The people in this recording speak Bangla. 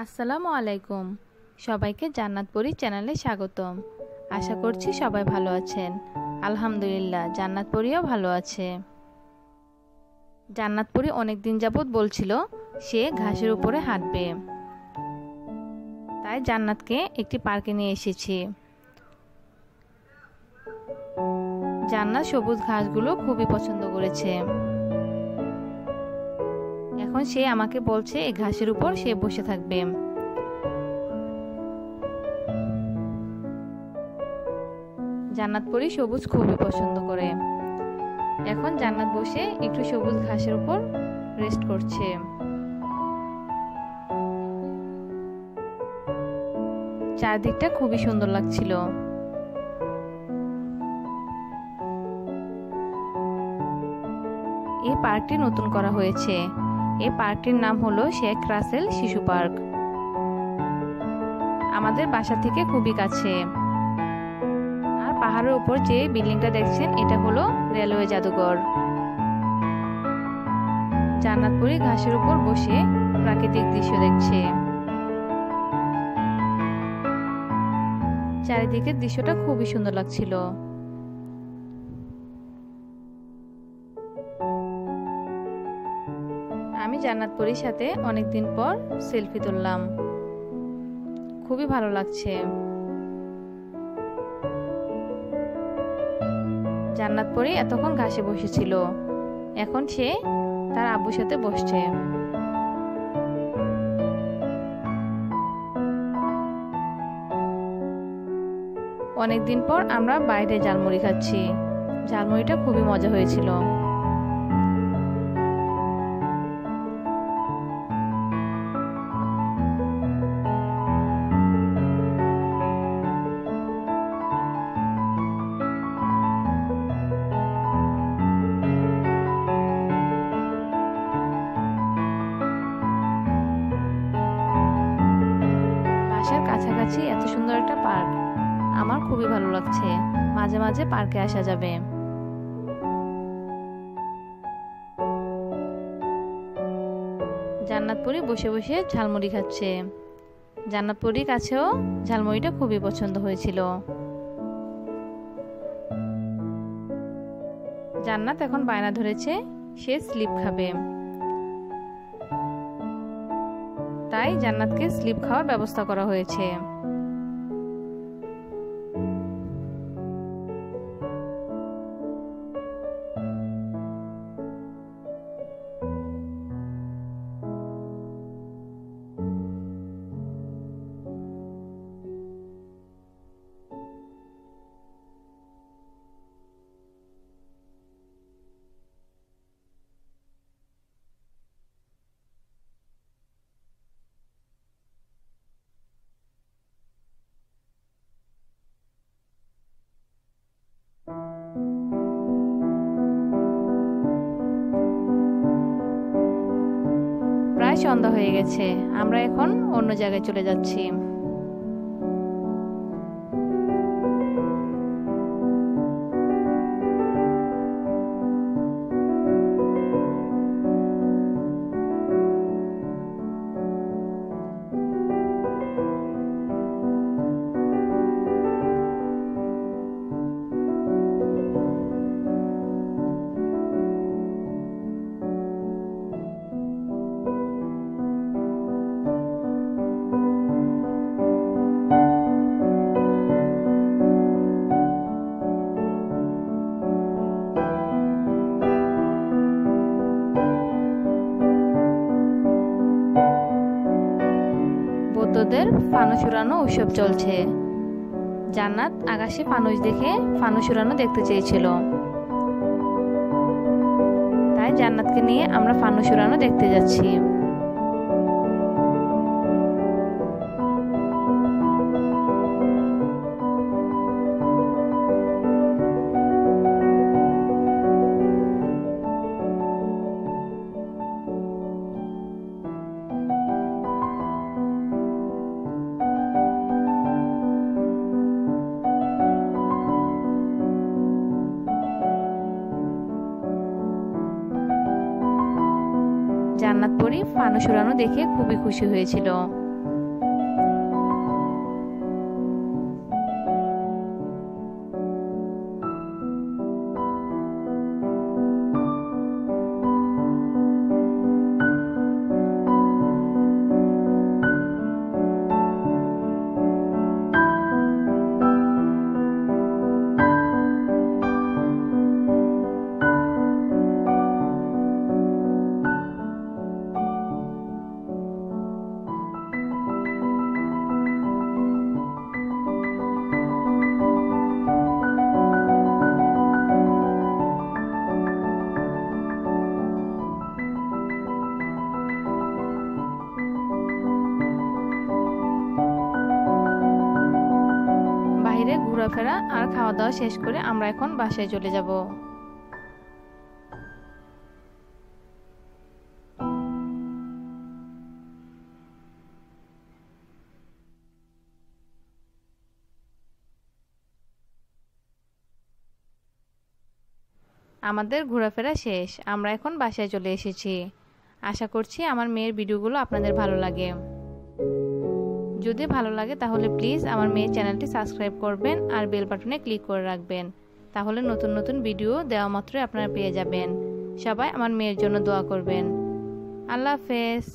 আসসালামু আলাইকুম। সবাইকে জান্নাত পরী চ্যানেলে স্বাগতম। আশা করছি সবাই ভালো আছেন। আলহামদুলিল্লাহ, জান্নাত পরীও ভালো আছে। জান্নাত পরী অনেক দিন যাবত বলছিল সে ঘাসের উপরে হাঁটবে, তাই জান্নাতকে একটি পার্কে নিয়ে এসেছি। জান্নাত সবুজ ঘাসগুলো খুবই পছন্দ করেছে। এখন সে আমাকে বলছে এই ঘাসের উপর সে বসে থাকবে। জান্নাত পরী সবুজ খুবই পছন্দ করে। এখন জান্নাত বসে একটু সবুজ ঘাসের উপর রেস্ট করছে। চারদিকটা খুবই সুন্দর লাগছিল। এই পার্কটি নতুন করা হয়েছে। এই পার্কটির নাম হলো শেখ রাসেল শিশু পার্ক। আমাদের বাসা থেকে খুবই কাছে। আর পাহাড়ের উপর যে বিল্ডিংটা দেখছেন এটা হলো রেলওয়ে জাদুঘর। জান্নাত পরী ঘাসের উপর বসে প্রাকৃতিক দৃশ্য দেখছে। চারিদিকের দৃশ্যটা খুবই সুন্দর লাগছিল। আমি জান্নাত পরীর সাথে অনেকদিন পর সেলফি তুললাম। খুবই ভালো লাগছে। জান্নাত পরী এতক্ষণ ঘাসে বসেছিল, এখন সে তার আব্বুর সাথে বসছে। অনেকদিন পর আমরা বাইরে ঝালমুড়ি খাচ্ছি। ঝালমুড়িটা খুবই মজা হয়েছিল। বাসার কাছাকাছি এত সুন্দর একটা পার্ক, আমার খুবই ভালো লাগছে। মাঝে মাঝে পার্কে আসা যাবে। জান্নাত পরী বসে বসে ঝালমুড়ি খাচ্ছে। জান্নাত পরীর কাছেও ঝালমুড়িটা খুবই পছন্দ হয়েছিল। জান্নাত এখন বায়না ধরেছে সে স্লিপ খাবে, তাই জান্নাতকে স্লিপ খাওয়ার ব্যবস্থা করা হয়েছে। প্রায় সন্ধ্যা হয়ে গেছে, আমরা এখন অন্য জায়গায় চলে যাচ্ছি। বৌদ্ধদের ফানুস উড়ানো উৎসব চলছে। জান্নাত আকাশে ফানুস দেখে ফানুস উড়ানো দেখতে চেয়েছিল, তাই জান্নাতকে নিয়ে আমরা ফানুস উড়ানো দেখতে যাচ্ছি। জান্নাত পরী ফানুস উড়ানো দেখে খুবই খুশি হয়েছিল। ঘোরাফেরা আর খাওয়া দাওয়া শেষ করে আমরা এখন বাসায় চলে যাব। আমাদের ঘোরাফেরা শেষ, আমরা এখন বাসায় চলে এসেছি। আশা করছি আমার মেয়ের ভিডিওগুলো আপনাদের ভালো লাগে। যদি ভালো লাগে তাহলে প্লিজ আমার মেয়ের চ্যানেলটি সাবস্ক্রাইব করবেন আর বেল বাটনে ক্লিক করে রাখবেন, তাহলে নতুন নতুন ভিডিও দেওয়া মাত্রই আপনারা পেয়ে যাবেন। সবাই আমার মেয়ের জন্য দোয়া করবেন। আল্লাহ হাফেজ।